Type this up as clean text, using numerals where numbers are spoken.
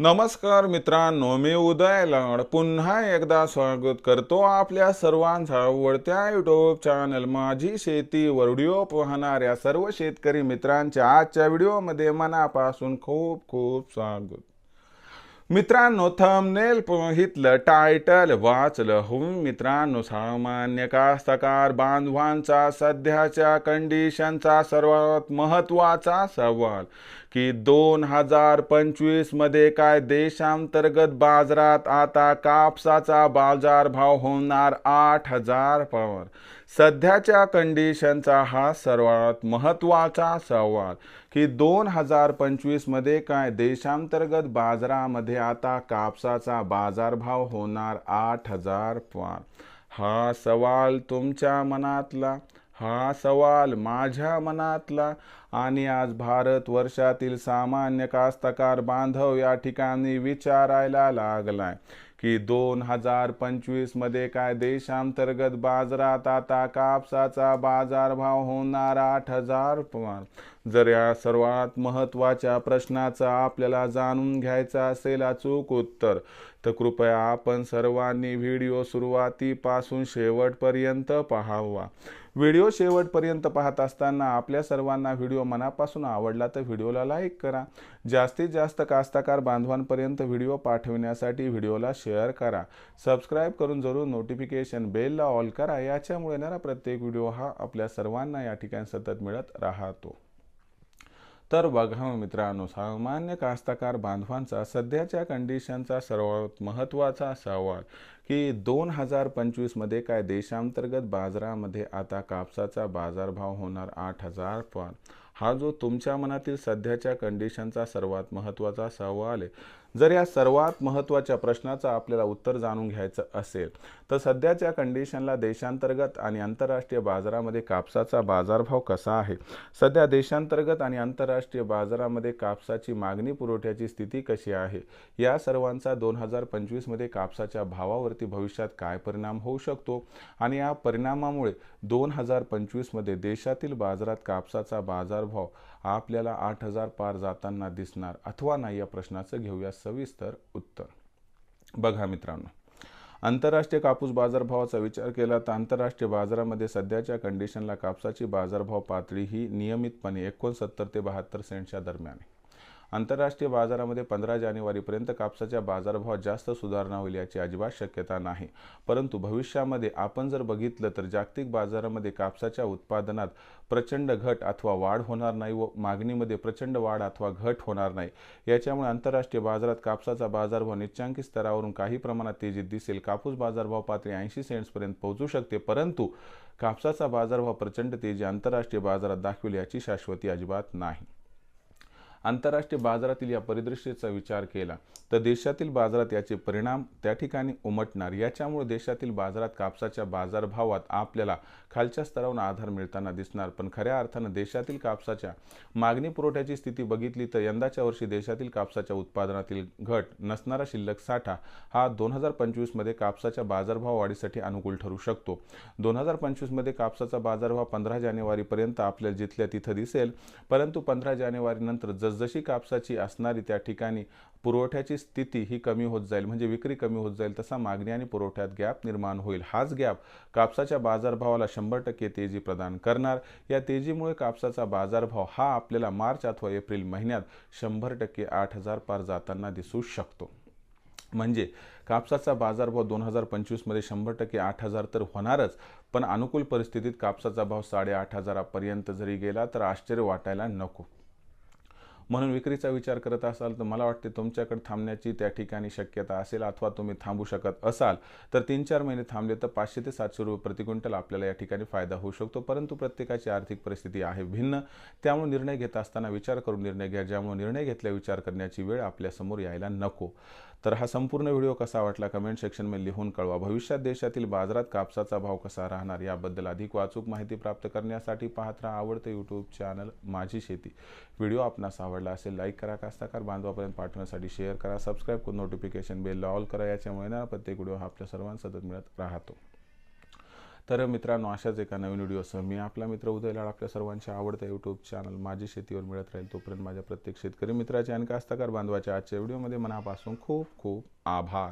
नमस्कार मित्रांनो, मी उदय लाड पुन्हा एकदा स्वागत करतो आपल्या सर्वांच्या आवडत्या यूट्यूब चॅनल माझी शेती व्हिडिओ पाहणाऱ्या सर्व शेतकरी मित्रांच्या आजच्या व्हिडिओमध्ये मनापासून खूप खूप स्वागत। मित्रांनो, थंबनेल पाहितलं, टायटल वाचलं हो मित्रांनो, सामान्य कास्तकार बांधवांचा सध्याच्या कंडिशनचा सर्वात महत्त्वाचा सवाल की 2025 मध्ये काय देशांतर्गत बाजारात आता कापसाचा बाजारभाव होणार 8,000 पार। सध्याच्या कंडिशनचा हा सर्वात महत्त्वाचा सवाल की 2025 मध्ये काय देशांतर्गत बाजारामध्ये आता कापसाचा बाजारभाव होणार 8,000 पार। हा सवाल तुमच्या मनातला, हा सवाल माझ्या मनातला आणि आज भारत वर्षातील सामान्य कास्तकार बांधव या ठिकाणी विचारायला लागलाय की 2025 मध्ये काय देशांतर्गत बाजारात आता कापसाचा बाजारभाव होणार 8,000 पार। जर या सर्वात महत्त्वाच्या प्रश्नाचा आपल्याला जाणून घ्यायचा असेल अचूक उत्तर, तर कृपया आपण सर्वांनी व्हिडिओ सुरुवातीपासून शेवटपर्यंत पाहावा। व्हिडिओ शेवटपर्यंत पाहत असताना आपल्या सर्वांना व्हिडिओ मनापासून आवडला तर व्हिडिओला लाईक करा। जास्तीत जास्त कास्तकार बांधवांपर्यंत व्हिडिओ पाठवण्यासाठी व्हिडिओला शेअर करा। सबस्क्राईब करून जरूर नोटिफिकेशन बेलला ऑल करा, याच्यामुळे येणारा प्रत्येक व्हिडिओ हा आपल्या सर्वांना या ठिकाणी सतत मिळत राहतो। तर बघा मित्रांनो, सामान्य कास्तकार बांधवांचा सध्याच्या कंडिशनचा सर्वात महत्त्वाचा सवाल की 2025 मध्ये काय देशांतर्गत बाजारामध्ये आता कापसाचा बाजारभाव होणार 8,000 पार। हा जो तुमच्या मनातील सध्याच्या कंडिशनचा सर्वात महत्त्वाचा सवाल आहे। जर या सर्वात महत्त्वाच्या प्रश्नाचा आपल्याला उत्तर जाणून घ्यायचं असेल तर सध्याच्या कंडिशनला देशांतर्गत आणि आंतरराष्ट्रीय बाजारामध्ये कापसाचा बाजारभाव कसा आहे, सध्या देशांतर्गत आणि आंतरराष्ट्रीय बाजारामध्ये कापसाची मागणी पुरवठ्याची स्थिती कशी आहे, या सर्वांचा 2025 मध्ये कापसाच्या भावावरती भविष्यात काय परिणाम होऊ शकतो आणि या परिणामामुळे 2025 मध्ये देशातील बाजारात कापसाचा बाजारभाव आपल्याला 8,000 पार जाताना दिसणार अथवा नाही, या प्रश्नाचं घेऊया सविस्तर उत्तर। बघा मित्रांनो, आंतरराष्ट्रीय कापूस बाजारभावाचा विचार केला तर आंतरराष्ट्रीय बाजारामध्ये सध्याच्या कंडिशनला कापसाची बाजारभाव पातळी ही नियमितपणे 69 ते 72 सेंटच्या दरम्यान आहे। आंतरराष्ट्रीय बाजारामध्ये 15 जानेवारीपर्यंत कापसाच्या बाजारभावात जास्त सुधारणा होईल याची अजिबात शक्यता नाही, परंतु भविष्यामध्ये आपण जर बघितलं तर जागतिक बाजारामध्ये कापसाच्या उत्पादनात प्रचंड घट अथवा वाढ होणार नाही व मागणीमध्ये प्रचंड वाढ अथवा घट होणार नाही। याच्यामुळे आंतरराष्ट्रीय बाजारात कापसाचा बाजारभाव निश्चित स्तरावरून काही प्रमाणात तेजीत दिसेल। कापूस बाजारभाव पातळी 80 सेंट्सपर्यंत पोहोचू शकते, परंतु कापसाचा बाजारभाव प्रचंड तेजी आंतरराष्ट्रीय बाजारात दाखवेल याची शाश्वती अजिबात नाही। आंतरराष्ट्रीय बाजारातील या परिदृश्याचा विचार केला तर देशातील बाजारात याचे परिणाम त्या ठिकाणी उमटणार। याच्यामुळे देशातील बाजारात कापसाच्या बाजारभावात आपल्याला खालच्या स्तरावरून आधार मिळताना दिसणार, पण खऱ्या अर्थानं देशातील कापसाच्या मागणी पुरवठ्याची स्थिती बघितली तर यंदाच्या वर्षी देशातील कापसाच्या उत्पादनातील घट नसणारा शिल्लक साठा हा 2025 मध्ये कापसाच्या बाजारभाव वाढीसाठी अनुकूल ठरू शकतो। 2025 मध्ये कापसाचा बाजारभाव 15 जानेवारीपर्यंत आपल्याला जिथल्या तिथं दिसेल, परंतु 15 जानेवारी नंतर जसजशी कापसाची असणारी त्या ठिकाणी पुरवठ्याची स्थिती ही कमी होत जाईल, म्हणजे विक्री कमी होत जाईल, तसा मागणी आणि पुरवठ्यात गॅप निर्माण होईल। हाच गॅप कापसाच्या बाजारभावाला 100% तेजी प्रदान करणार। या तेजीमुळे कापसाचा बाजारभाव हा आपल्याला मार्च अथवा एप्रिल महिन्यात 100% 8,000 पार जाताना दिसू शकतो। म्हणजे कापसाचा बाजारभाव 2025 मध्ये 100% 8,000 तर होणारच, पण अनुकूल परिस्थितीत कापसाचा भाव 8,500 पर्यंत जरी गेला तर आश्चर्य वाटायला नको। म्हणून विक्रीचा विचार करत असाल तर मला वाटते तुमच्याकडे थांबण्याची त्या ठिकाणी शक्यता असेल, अथवा तुम्ही थांबू शकत असाल तर 3-4 महिने थांबले तर 500 ते 700 रुपये प्रति क्विंटल आपल्याला या ठिकाणी फायदा होऊ शकतो। परंतु प्रत्येकाची आर्थिक परिस्थिती आहे भिन्न, त्यामुळे निर्णय घेत असताना विचार करून निर्णय घ्या, ज्यामुळे निर्णय घेतल्या विचार करण्याची वेळ आपल्यासमोर यायला नको। तर हा संपूर्ण व्हिडिओ कसा वाटला कमेंट सेक्शनमध्ये लिहून कळवा। भविष्यात देशातील बाजारात कापसाचा भाव कसा राहणार याबद्दल अधिक अचूक माहिती प्राप्त करण्यासाठी पाहत राहा आवडते यूट्यूब चॅनल माझी शेती। व्हिडिओ आपणास आवडला असेल लाईक करा, कास्तकार बांधवापर्यंत पाठवण्यासाठी शेअर करा, सबस्क्राईब करून नोटिफिकेशन बेलला ऑल करा, याच्यामुळे ना प्रत्येक व्हिडिओ हा आपल्या सर्वांना सतत मिळत राहतो। तर मित्रांनो, अशाच एका नवीन व्हिडिओसह मी आपला मित्र उदय लाड आपल्या सर्वांच्या आवडत्या यूट्यूब चॅनल माझी शेतीवर मिळत राहील. तोपर्यंत माझ्या प्रत्येक शेतकरी मित्राचे आणि कास्तकार बांधवाच्या आजच्या व्हिडिओमध्ये मनापासून खूप खूप आभार.